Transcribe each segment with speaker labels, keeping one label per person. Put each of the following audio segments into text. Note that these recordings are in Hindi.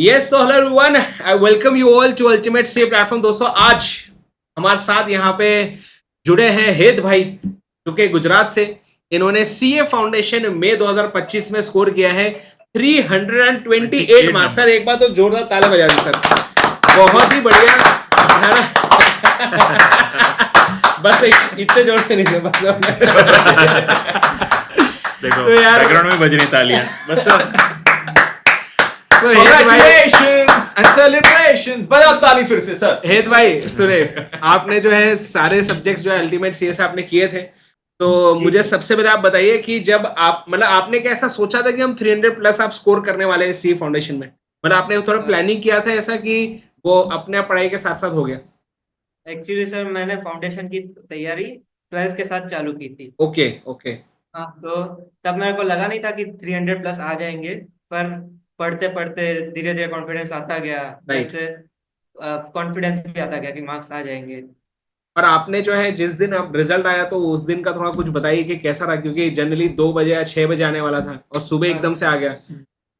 Speaker 1: Yes so hello everyone, I welcome you all to ultimate C platform. दोस्तों, आज हमारे साथ यहाँ पे जुड़े हैं हेत भाई, जो कि गुजरात से। इन्होंने सीए फाउंडेशन में 2025 में स्कोर किया है 328 मार्क्स। सर एक बार तो जोरदार ताली बजा दी सर, बहुत ही बढ़िया है ना। बस इतने जोर से नहीं थे बस।
Speaker 2: देखो
Speaker 1: तो यार
Speaker 2: बैकग्राउंड में बज रही तालियां बस।
Speaker 1: तो हेत भाई,
Speaker 3: Congratulations and celebrations। बजाओ ताली फिर से सर।
Speaker 1: हेत भाई सुने, आपने जो है सारे सब्जेक्ट्स जो है अल्टीमेट सीए से आपने किए थे, तो मुझे सबसे पहले आप बताइए कि जब आप मतलब आपने कैसा सोचा था कि हम 300 प्लस आप स्कोर करने वाले हैं सी फाउंडेशन में? मतलब आपने थोड़ा प्लानिंग किया था ऐसा कि वो अपने पढ़ाई के साथ साथ हो गया?
Speaker 4: एक्चुअली सर मैंने फाउंडेशन की तैयारी 12th के साथ चालू की थी।
Speaker 1: Okay okay.
Speaker 4: हाँ, तो तब मेरे को लगा नहीं था कि 300 प्लस आ जाएंगे, पर पढ़ते पढ़ते धीरे धीरे कॉन्फिडेंस आता गया। वैसे कॉन्फिडेंस भी आता गया कि मार्क्स आ जाएंगे।
Speaker 1: और आपने जो है जिस दिन आप रिजल्ट आया तो उस दिन का थोड़ा कुछ बताइए कि कैसा रहा, क्योंकि जनरली 2 बजे या 6 बजे आने वाला था और सुबह एकदम से आ गया,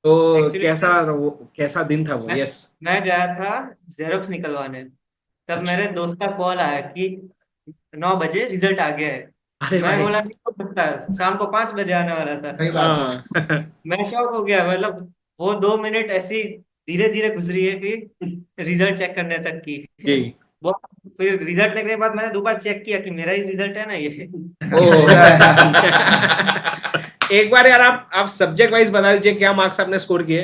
Speaker 1: तो
Speaker 4: एक्चुअली
Speaker 1: कैसा दिन था वो? यस।
Speaker 4: मैं गया था जेरोक्स निकलवाने, तब मेरे दोस्त का कॉल आया कि 9 बजे रिजल्ट आ गया है।
Speaker 1: अरे
Speaker 4: मैं
Speaker 1: भाई।
Speaker 4: बोला नहीं हो सकता, शाम को 5 बजे आने वाला था।
Speaker 1: हाँ।
Speaker 4: मैं शॉक हो गया, मतलब वो 2 मिनट ऐसी धीरे धीरे गुजरी है कि रिजल्ट चेक करने तक की।
Speaker 1: जी।
Speaker 4: वो फिर रिजल्ट देखने के बाद मैंने दोबारा चेक किया कि मेरा ही रिजल्ट है ना ये।
Speaker 1: ओह। एक बार यार आप सब्जेक्ट वाइज बता दीजिए क्या मार्क्स आपने स्कोर किए?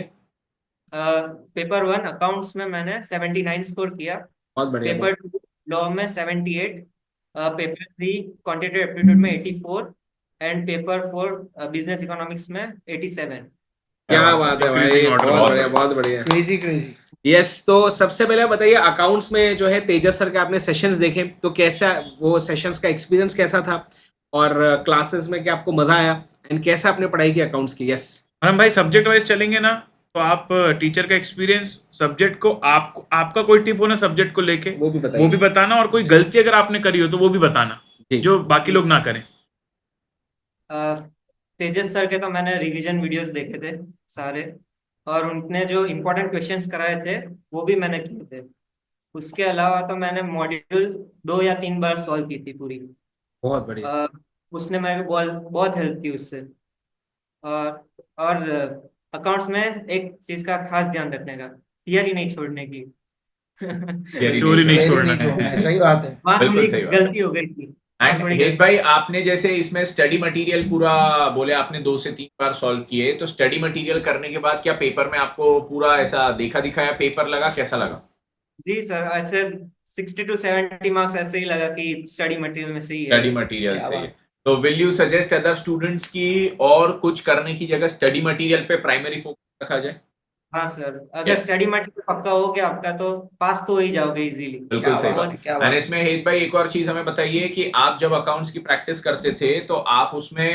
Speaker 4: पेपर 1 अकाउंट्स में मैंने 79 स्कोर किया।
Speaker 1: बहुत बढ़िया।
Speaker 4: पेपर 2 लॉ में 78। पेपर 3 क्वांटिटेटिव एप्टीट्यूड में 84 एंड पेपर 4 बिजनेस इकोनॉमिक्स में 87।
Speaker 1: क्या बात है भाई,
Speaker 2: Increasing order,
Speaker 1: बहुत
Speaker 2: बहुत
Speaker 1: बढ़िया बहुत बढ़िया।
Speaker 5: Crazy crazy.
Speaker 1: यस, तो सबसे पहले बताइए अकाउंट्स में जो है तेजस सर के आपने सेशंस देखे, तो कैसा वो सेशंस का एक्सपीरियंस कैसा था, और क्लासेस में क्या आपको मजा आया, एंड कैसे आपने पढ़ाई की अकाउंट्स की? यस।
Speaker 2: हम भाई सब्जेक्ट वाइज चलेंगे ना, तो आप टीचर का एक्सपीरियंस सब्जेक्ट को आपका कोई टिप हो ना सब्जेक्ट को लेके
Speaker 1: वो भी बताइए।
Speaker 2: वो भी बताना, और कोई गलती अगर आपने करी हो तो वो भी बताना,
Speaker 1: जी।
Speaker 2: जो बाकी लोग ना करें।
Speaker 4: तेजस सर के तो मैंने रिवीजन वीडियोस देखे थे सारे, और उनने जो इम्पोर्टेंट क्वेश्चंस कराए थे वो भी मैंने किए थे। उसके अलावा तो मैंने मॉड्यूल 2 या 3 बार सॉल्व की थी पूरी।
Speaker 1: बहुत बढ़िया।
Speaker 4: उसने मेरे को बहुत बहुत हेल्प की उससे। और अकाउंट्स में एक चीज का खास ध्यान रखने का, थियरी नहीं छोड़ने की।
Speaker 2: थ्योरी नहीं
Speaker 5: नहीं
Speaker 2: छोड़ना
Speaker 5: छोड़ना
Speaker 2: है।
Speaker 5: है, सही बात है।
Speaker 4: वहाँ
Speaker 3: बिल्कुल
Speaker 4: थोड़ी
Speaker 3: सही बात।
Speaker 4: गलती हो गई थी। वहाँ
Speaker 3: एंड
Speaker 4: थोड़ी
Speaker 3: हेत
Speaker 4: गलती।
Speaker 3: भाई, आपने जैसे इसमें स्टडी मटेरियल पूरा बोले आपने 2 से 3 बार सॉल्व किए, तो स्टडी मटेरियल करने के बाद क्या पेपर में आपको पूरा ऐसा देखा दिखाया पेपर लगा, कैसा लगा?
Speaker 4: जी सर, ऐसे 60 to 70 मार्क्स ऐसे ही लगा कि स्टडी मटेरियल में सही है।
Speaker 3: स्टडी मटेरियल
Speaker 5: क्या
Speaker 3: से
Speaker 5: बात।
Speaker 3: तो will you suggest other students की और कुछ करने की जगह स्टडी मटेरियल पे प्राइमरी फोकस रखा जाए?
Speaker 4: हाँ सर, अगर
Speaker 3: Yes.
Speaker 4: स्टडी मटेरियल पक्का हो गया आपका तो पास तो हो ही जाओगे इजीली।
Speaker 3: बिल्कुल
Speaker 5: क्या
Speaker 3: सही
Speaker 5: बात
Speaker 3: बात
Speaker 5: है, क्या
Speaker 3: है।
Speaker 5: बात
Speaker 3: एंड
Speaker 5: है।
Speaker 3: इसमें हेत भाई एक और चीज हमें बताइए कि आप जब अकाउंट्स की प्रैक्टिस करते थे तो आप उसमें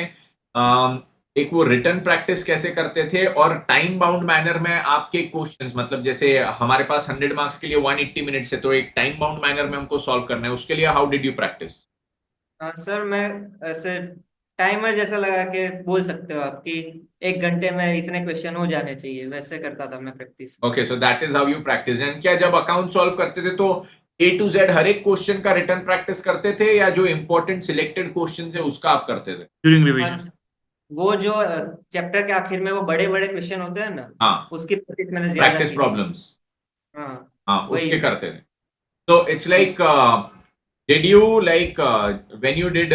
Speaker 3: एक वो रिटर्न प्रैक्टिस कैसे करते थे, और टाइम बाउंड मैनर में आपके क्वेश्चंस, मतलब जैसे हमारे पास 100 मार्क्स के लिए 180 मिनट्स है, तो एक टाइम बाउंड मैनर में हमको सॉल्व करना है, उसके लिए how did you practice?
Speaker 4: Sir मैं ऐसे टाइमर जैसा लगा के बोल सकते हो आप कि 1 घंटे में इतने क्वेश्चन हो जाने चाहिए, वैसे करता था मैं practice.
Speaker 3: Okay, so that is how you practice. And क्या जब अकाउंट सॉल्व करते थे तो ए टू जेड हर एक क्वेश्चन का रिटर्न प्रैक्टिस करते थे, या जो इंपॉर्टेंट सिलेक्टेड क्वेश्चन है उसका आप करते थे?
Speaker 2: During revision.
Speaker 4: वो जो चैप्टर के आखिर में वो बड़े बड़े क्वेश्चन होते हैं ना,
Speaker 3: हाँ,
Speaker 4: उसकी प्रैक्टिस मैंने ज्यादा
Speaker 3: प्रैक्टिस
Speaker 4: की थी।
Speaker 3: प्रॉब्लम्स।
Speaker 4: हाँ,
Speaker 3: हाँ,
Speaker 4: वही
Speaker 3: उसके
Speaker 4: सर।
Speaker 3: करते थे। तो it's like did you like when you did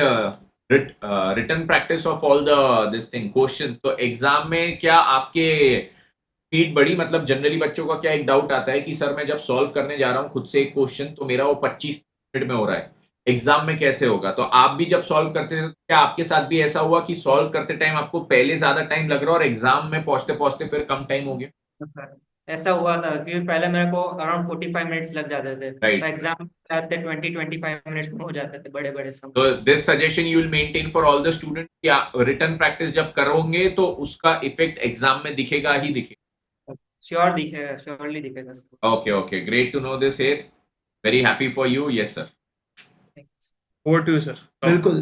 Speaker 3: written practice of all the this thing questions, तो एग्जाम में क्या आपके स्पीड बढ़ी? मतलब जनरली बच्चों का क्या एक डाउट आता है कि सर मैं जब सॉल्व करने जा रहा हूँ खुद से एक क्वेश्चन तो मेरा वो 25 मिनट में हो रहा है, एग्जाम में कैसे होगा? तो आप भी जब सॉल्व करते थे तो क्या आपके साथ भी ऐसा हुआ कि सॉल्व करते टाइम आपको पहले ज्यादा टाइम लग रहा है और एग्जाम में पहुंचते पहुंचते फिर कम टाइम हो गया?
Speaker 4: ऐसा हुआ था कि पहले मेरे को अराउंड 45 मिनट्स लग जाते थे,
Speaker 3: राइट।
Speaker 4: तो एग्जाम आते 20-25 मिनट्स में हो जाते थे बड़े बड़े सम।
Speaker 3: तो this suggestion you will maintain for all the student, या रिटर्न प्रैक्टिस जब करोगे तो उसका इफेक्ट एग्जाम में दिखेगा ही दिखेगा?
Speaker 4: श्योर दिखेगा, श्योरली दिखेगा sir.
Speaker 3: Okay okay, great to know this Het, very happy for you. Yes sir.
Speaker 2: Over to you sir.
Speaker 5: बिल्कुल।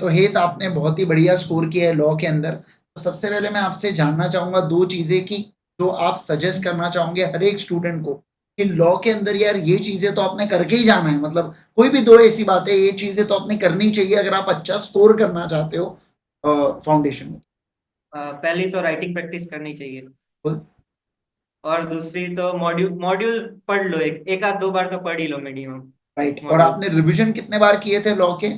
Speaker 5: तो हेत आपने बहुत ही बढ़िया स्कोर किया है लॉ के अंदर। तो सबसे पहले मैं आपसे जानना चाहूंगा दो चीजें कि जो आप सजेस्ट करना चाहोगे हर एक स्टूडेंट को कि लॉ के अंदर यार ये चीजें तो आपने करके ही जाना है, मतलब कोई भी दो ऐसी बातें, ये चीजें तो आपने करनी चाहिए अगर आप अच्छा स्कोर करना चाहते हो फाउंडेशन में?
Speaker 4: पहली तो राइटिंग प्रैक्टिस करनी चाहिए,
Speaker 5: बिल्कुल।
Speaker 4: और दूसरी तो मॉड्यूल मॉड्यूल पढ़ लो, एक आध दो बार तो पढ़ ही लो मिनिमम।
Speaker 5: राइट। और
Speaker 4: मॉड्यूल
Speaker 5: आपने रिवीजन कितने बार किए थे लॉ के?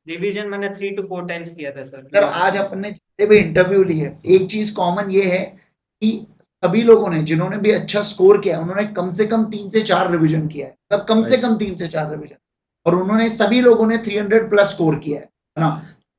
Speaker 4: रिवीजन मैंने 3 to 4 टाइम्स किया था सर।
Speaker 5: सर आज अपन ने जितने भी इंटरव्यू लिए, एक चीज कॉमन ये है कि सभी लोगों ने जिन्होंने भी अच्छा स्कोर किया उन्होंने कम से कम 3 से 4 रिवीजन किया है, मतलब कम से कम 3 से 4 रिवीजन, और उन्होंने सभी लोगों ने 300 प्लस स्कोर किया है ना।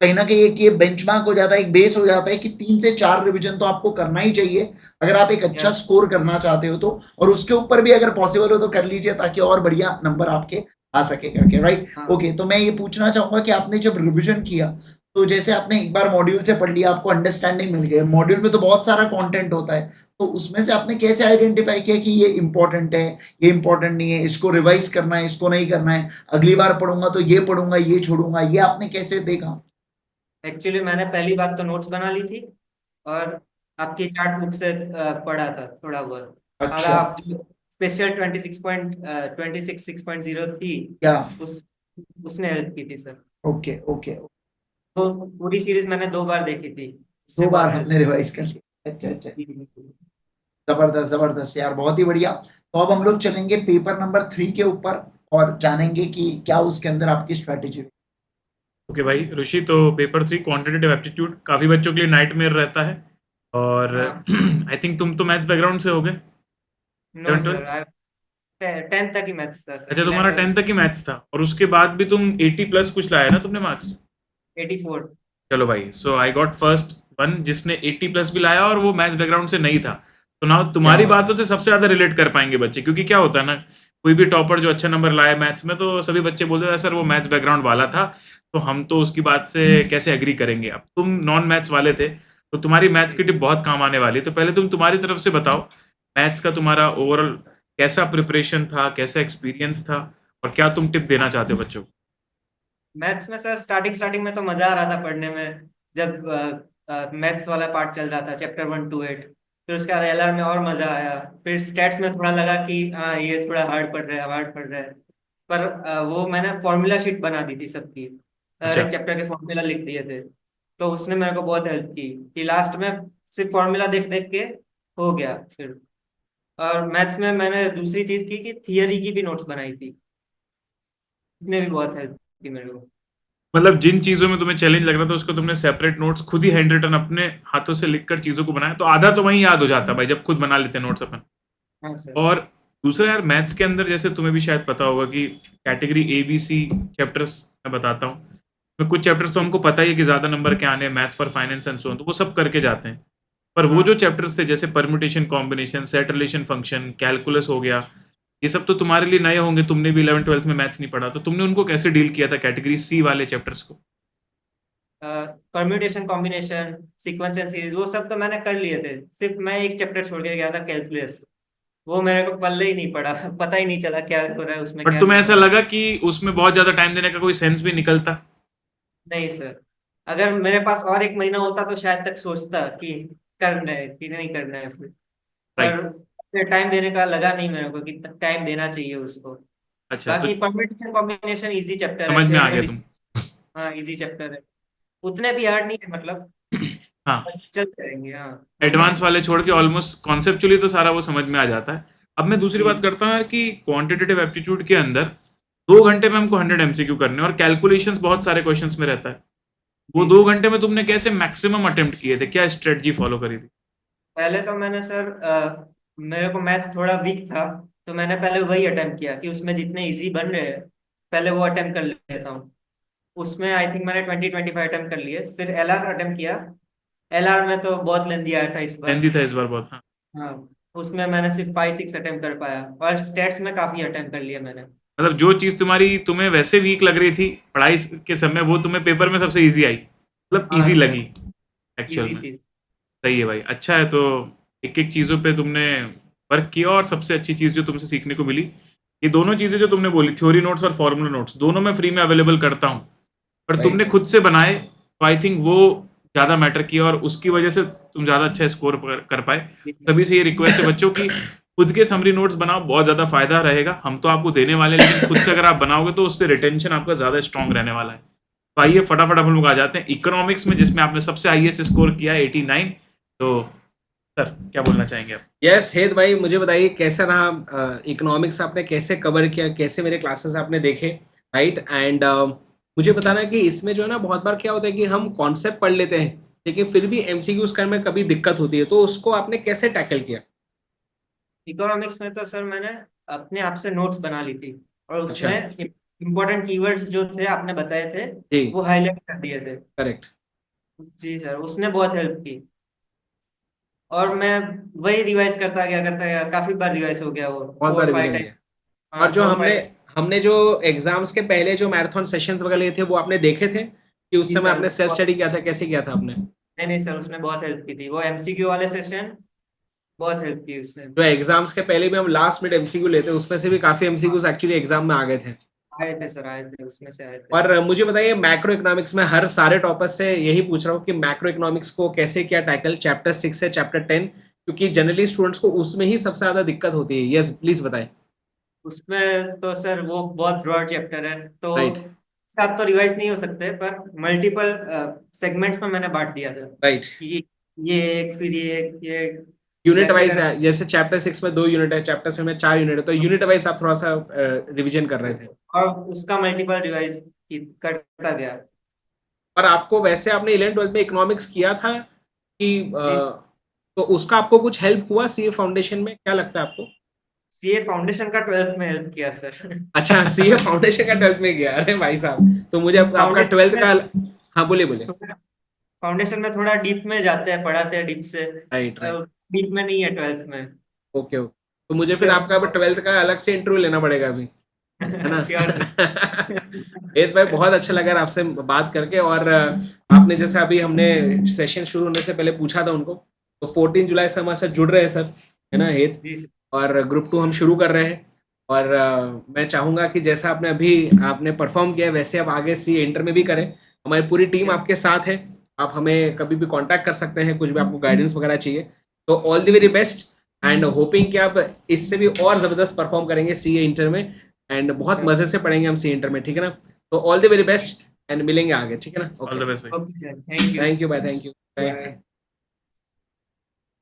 Speaker 5: कहीं ना कहीं एक ये बेंचमार्क हो जाता है, एक बेस हो जाता है कि 3 से 4 रिवीजन तो आपको करना ही चाहिए अगर आप एक अच्छा स्कोर करना चाहते हो तो, और उसके ऊपर भी अगर पॉसिबल हो तो कर लीजिए ताकि और बढ़िया नंबर आपके आ सके करके। राइट।
Speaker 4: हाँ।
Speaker 5: ओके, तो मैं ये पूछना चाहूंगा कि आपने जब रिवीजन किया तो जैसे आपने एक बार मॉड्यूल से पढ़ लिया, आपको अंडरस्टैंडिंग मिल गई, मॉड्यूल में तो बहुत सारा कंटेंट होता है, तो उसमें से आपने कैसे आइडेंटिफाई किया कि ये इंपॉर्टेंट है, ये इंपॉर्टेंट नहीं है, इसको रिवाइज करना है, इसको नहीं करना है, अगली बार पढ़ूंगा तो ये पढ़ूंगा, ये छोड़ूंगा, ये आपने कैसे देखा?
Speaker 4: एक्चुअली मैंने पहली बात तो नोट्स बना ली थी, और आपकी चार्ट बुक से पढ़ा था थोड़ा बहुत। और
Speaker 5: अच्छा।
Speaker 4: आप जो स्पेशल 26.0 थी,
Speaker 5: क्या?
Speaker 4: उस उसने हेल्प की थी सर।
Speaker 5: Okay okay.
Speaker 4: तो पूरी सीरीज मैंने 2 बार देखी थी, उससे
Speaker 5: 2 बार
Speaker 4: बहुत
Speaker 5: हमने रिवाइज कर लिया। अच्छा अच्छा,
Speaker 4: हेल्प।
Speaker 5: जबरदस्त जबरदस्त यार, बहुत ही बढ़िया। तो अब हम लोग चलेंगे पेपर नंबर 3 के ऊपर और जानेंगे कि क्या उसके अंदर आपकी स्ट्रेटेजी।
Speaker 2: ओके भाई ऋषि, तो पेपर 3 क्वांटिटेटिव एप्टीट्यूड काफ़ी बच्चों के लिए नाइटमेयर रहता है, और आई थिंक तुम तो मैथ्स बैकग्राउंड से होगे।
Speaker 4: No
Speaker 2: 11th?
Speaker 4: सर, 10th तक ही मैथ्स था सर।
Speaker 2: अच्छा, तुम्हारा 10th तक ही मैथ्स था, और उसके बाद भी तुम 80 प्लस कुछ लाया ना तुमने मार्क्स?
Speaker 4: 84।
Speaker 2: चलो भाई, सो आई गॉट फर्स्ट वन जिसने 80 प्लस भी लाया और वो मैथ्स बैकग्राउंड से नहीं था। तो ना तुम्हारी
Speaker 5: क्या बात
Speaker 2: बातों से सबसे ज्यादा रिलेट कर पाएंगे बच्चे, क्योंकि क्या होता है ना, कोई भी टॉपर जो अच्छा नंबर लाए मैथ्स में तो सभी बच्चे बोलते हैं सर वो मैथ्स बैकग्राउंड वाला था, तो हम तो उसकी बात से कैसे एग्री करेंगे। अब तुम नॉन मैथ्स वाले थे तो तुम्हारी मैथ्स की टिप बहुत काम आने वाली है। तो पहले तुम तुम्हारी तरफ से बताओ, मैथ्स का तुम्हारा ओवरऑल कैसा प्रिपरेशन था, कैसा एक्सपीरियंस था, और क्या तुम टिप देना चाहते हो बच्चों को?
Speaker 4: मैथ्स में सर स्टार्टिंग में तो मजा आ रहा था पढ़ने में, जब मैथ्स वाला पार्ट चल रहा था, चैप्टर 1 to 8। फिर उसके बाद एलआर में और मजा आया। फिर स्टैट्स में थोड़ा लगा कि हाँ ये थोड़ा हार्ड पढ़ रहा है, हार्ड पढ़ रहा है। पर वो मैंने फॉर्मूला शीट बना दी थी सबकी, हर
Speaker 2: अच्छा।
Speaker 4: एक चैप्टर के फॉर्मूला लिख दिए थे। तो उसने मेरे को बहुत हेल्प की कि लास्ट में सिर्फ फॉर्मूला देख देख के हो गया फिर। और मैथ्स में मैंने दूसरी चीज की कि थियरी की भी नोट्स बनाई थी, उसने भी बहुत हेल्प की मेरे को।
Speaker 2: मतलब जिन चीजों में तुम्हें चैलेंज लग रहा था उसको तुमने सेपरेट नोट्स खुद ही हैंड रिटन अपने हाथों से लिखकर चीजों को बनाया, तो आधा तो वहीं याद हो जाता भाई जब खुद बना लेते नोट्स अपन।
Speaker 4: हाँ सर।
Speaker 2: और दूसरा यार, मैथ्स के अंदर जैसे तुम्हें भी शायद पता होगा कि category A B C chapters मैं बताता हूँ, तो कुछ चैप्टर्स तो हमको पता ही है कि ज्यादा नंबर के आने हैं, maths for finance and so on, तो वो सब करके जाते हैं। पर वो
Speaker 4: हाँ।
Speaker 2: जो चैप्टर्स थे जैसे permutation combination, set relation function, calculus हो गया, ये सब तो तुम्हारे लिए नए होंगे, तुमने भी 11th-12th में मैथ्स नहीं पढ़ा, तो तुमने उनको कैसे डील किया था कैटेगरी सी वाले चैप्टर्स को?
Speaker 4: Permutation combination, sequence and series, वो सब तो मैंने कर लिए थे। सिर्फ मैं एक चैप्टर छोड़ के गया था, कैलकुलस। वो मेरे को पल्ले ही नहीं पड़ा पता ही नहीं चला क्या हो रहा है उसमें,
Speaker 2: बट
Speaker 4: क्या
Speaker 2: तुम्हें
Speaker 4: नहीं
Speaker 2: ऐसा
Speaker 4: हो रहा।
Speaker 2: लगा कि उसमें बहुत ज्यादा टाइम देने का कोई सेंस भी निकलता?
Speaker 4: नहीं सर, अगर मेरे पास और एक महीना होता तो शायद तक सोचता कि करना है कि नहीं करना है फिर।
Speaker 2: राइट।
Speaker 4: पर टाइम देने का लगा नहीं मेरे को कि टाइम देना चाहिए उसको।
Speaker 2: अच्छा, तो
Speaker 4: बाकी परम्यूटेशन कॉम्बिनेशन इजी चैप्टर है,
Speaker 2: समझ में आ
Speaker 4: थ्योरी
Speaker 2: गया
Speaker 4: एंड।
Speaker 2: तुम।
Speaker 4: हाँ इजी चैप्टर है, उतने भी हार्ड नहीं है मतलब,
Speaker 2: हाँ,
Speaker 4: चलते रहेंगे। हाँ हो
Speaker 2: एडवांस
Speaker 4: जाएगा।
Speaker 2: वाले छोड़ के ऑलमोस्ट कॉन्सेप्चुअली तो सारा वो समझ में आ जाता है। अब मैं दूसरी
Speaker 4: जी
Speaker 2: बात करता हूँ यार कि क्वांटिटेटिव एप्टीट्यूड के अंदर 2 घंटे में हमको 100 एमसीक्यू करने हैं और कैलकुलेशंस बहुत सारे क्वेश्चंस में रहता है। वो
Speaker 4: जी।
Speaker 2: 2 घंटे में तुमने कैसे मैक्सिमम अटेम्प्ट किए थे, क्या स्ट्रेटजी फॉलो करी थी?
Speaker 4: पहले तो मैंने सर मेरे को मैथ्स थोड़ा वीक था, तो मैंने पहले वही अटेम्प्ट किया कि उसमें जितने इजी बन रहे हैं पहले वो अटेम्प्ट कर लेता हूँ। उसमें आई थिंक मैंने 20-25 अटेम्प्ट कर लिए। फिर एलआर अटेम्प्ट किया। एलआर में तो बहुत लेंदी आया था इस बार।
Speaker 2: लेंदी था इस बार बहुत, हाँ।
Speaker 4: हाँ, उसमें मैंने सिर्फ 5-6 अटेम्प्ट कर पाया, और स्टेट्स में काफी अटेम्प्ट कर लिए मैंने।
Speaker 2: मतलब जो चीज तुम्हारी तुम्हें वैसे वीक लग रही थी पढ़ाई के समय, वो तुम्हें पेपर में सबसे इजी आई, मतलब
Speaker 4: हाँ
Speaker 2: इजी
Speaker 4: सर,
Speaker 2: लगी एक्चुअल
Speaker 4: इजी
Speaker 2: में।
Speaker 4: थी।
Speaker 2: सही है भाई, अच्छा है। तो एक एक चीज़ों पे तुमने वर्क किया, और सबसे अच्छी चीज़ जो तुमसे सीखने को मिली, ये दोनों चीज़ें जो तुमने बोली, थ्योरी नोट्स और फॉर्मूला नोट्स, दोनों मैं फ्री में अवेलेबल करता हूँ, पर
Speaker 5: राइट
Speaker 2: तुमने
Speaker 5: सर।
Speaker 2: खुद से बनाए, तो आई थिंक वो ज्यादा मैटर किया और उसकी वजह से तुम ज्यादा अच्छा स्कोर कर पाए। सभी से ये रिक्वेस्ट है बच्चों की खुद के समरी नोट्स बनाओ, बहुत ज्यादा फायदा रहेगा। हम तो आपको देने वाले हैं, लेकिन खुद से अगर आप बनाओगे तो उससे रिटेंशन आपका ज्यादा स्ट्रांग रहने वाला है। तो आइए फटाफट हम लोग आ जाते हैं इकोनॉमिक्स में, जिसमें आपने सबसे हाईएस्ट स्कोर किया है 89। तो सर क्या बोलना चाहेंगे आप?
Speaker 1: यस हेद भाई, मुझे बताइए कैसा रहा इकोनॉमिक्स, आपने कैसे कवर किया, कैसे मेरे क्लासेस आपने देखे, राइट? एंड मुझे बताना कि इसमें जो है ना बहुत बार क्या होता है कि हम कॉन्सेप्ट पढ़ लेते हैं लेकिन फिर भी एमसीक्यूज करने में कभी दिक्कत होती है, तो उसको आपने कैसे टैकल किया?
Speaker 4: इकोनॉमिक्स में तो सर मैंने अपने आप से नोट्स बना ली थी और
Speaker 1: अच्छा।
Speaker 4: उसमें इम्पोर्टेंट कीवर्ड्स जो थे आपने बताए थे
Speaker 1: जी।
Speaker 4: वो हाईलाइट कर दिए थे।
Speaker 1: करेक्ट।
Speaker 4: जी सर, उसने बहुत हेल्प की और मैं वही रिवाइज करता गया, काफी बार रिवाइज हो गया वो,
Speaker 1: बहुत बार
Speaker 4: 4-5
Speaker 1: रिवीजन
Speaker 4: टाइम।
Speaker 1: किया।
Speaker 4: हाँ,
Speaker 1: और जो
Speaker 4: 4-5
Speaker 1: हमने हमने जो एग्जाम्स के पहले जो मैराथन सेशंस वगैरह लिए थे वो आपने देखे थे कि उस
Speaker 4: जी
Speaker 1: समय
Speaker 4: सर,
Speaker 1: आपने सेल्फ स्टडी किया था, कैसे किया था आपने?
Speaker 4: नहीं सर, उसने बहुत हेल्प की थी, वो एमसीक्यू वाले सेशन बहुत हेल्प की उसने।
Speaker 1: जो एग्जाम्स के पहले भी हम लास्ट मिनट एमसीक्यू लेते हैं उसमें से भी काफी एमसीक्यूज एक्चुअली एग्जाम में आ गए थे।
Speaker 4: आए थे सर, आए थे, उसमें से आए थे।
Speaker 1: और मुझे बताइए मैक्रो इकोनॉमिक्स में हर सारे टॉपर्स से यही पूछ रहा हूँ कि मैक्रो इकोनॉमिक्स को कैसे किया टैकल, चैप्टर 6 से चैप्टर 10, क्योंकि जनरली स्टूडेंट्स को उसमें ही सबसे ज्यादा दिक्कत होती है। यस प्लीज बताएं।
Speaker 4: उसमें तो सर वो बहुत ब्रॉड चैप्टर है, तो
Speaker 1: राइट।
Speaker 4: साथ तो रिवाइज नहीं हो सकते, पर मल्टीपल सेगमेंट्स में मैंने बांट दिया था
Speaker 1: राइट।
Speaker 4: कि ये एक, फिर ये एक, ये एक,
Speaker 1: यूनिट
Speaker 4: ऐसे
Speaker 1: वाइज
Speaker 4: कर।
Speaker 1: है, जैसे चैप्टर 6 में 2 यूनिट है, चैप्टर 7 में 4 यूनिट है, तो यूनिट वाइज आप थोड़ा सा रिवीजन कर रहे थे
Speaker 4: और उसका मल्टीपल रिवाइज करता गया।
Speaker 1: और आपको वैसे आपने 11th-12th में इकोनॉमिक्स किया था कि
Speaker 4: जी,
Speaker 1: तो उसका आपको कुछ हेल्प हुआ सीए फाउंडेशन में, क्या लगता है आपको?
Speaker 4: सीए फाउंडेशन का 12th में हेल्प किया सर।
Speaker 1: अच्छा, सीए फाउंडेशन का 12th में गया, अरे भाई साहब, तो मुझे आपका
Speaker 4: फाउंडेशन
Speaker 1: 12th का।
Speaker 4: में
Speaker 1: हाँ बोलिए बोलिए।
Speaker 4: फाउंडेशन में थोड़ा डीप में जाते हैं, पढ़ाते हैं डीप से,
Speaker 1: राइट राइट।
Speaker 4: डीप में नहीं है 12th में।
Speaker 1: ओके ओके, तो मुझे
Speaker 4: उसके
Speaker 1: फिर आपका
Speaker 4: उसको
Speaker 1: 12th का अलग से इंटरव्यू लेना पड़ेगा अभी, है ना?
Speaker 4: श्योर
Speaker 1: वेद भाई बहुत अच्छा लगा आपसे बात करके। और आपने जैसे अभी हमने सेशन शुरू होने से पहले पूछा था उनको, तो 14 जुलाई से हमारे साथ जुड़ रहे हैं सर, है ना हेत?
Speaker 4: जी सर।
Speaker 1: और ग्रुप 2 हम शुरू कर रहे हैं और मैं चाहूंगा कि जैसा आपने अभी आपने परफॉर्म किया है वैसे आप आगे सी इंटर में भी करें। हमारी पूरी टीम आपके साथ है, आप हमें कभी भी कांटेक्ट कर सकते हैं, कुछ भी आपको गाइडेंस वगैरह चाहिए। तो all the very best and hopping कि आप इससे भी और ज़बरदस्त परफॉर्म करेंगे सी इंटर में एंड बहुत मज़े से पढ़ेंगे हम सी इंटर में, ठीक है ना? तो all the very best and मिलेंगे आगे, ठीक है ना?
Speaker 2: ऑल द बेस्ट भाई।
Speaker 4: Okay sir, thank you.
Speaker 1: Thank you bye, thank you.
Speaker 5: Bye.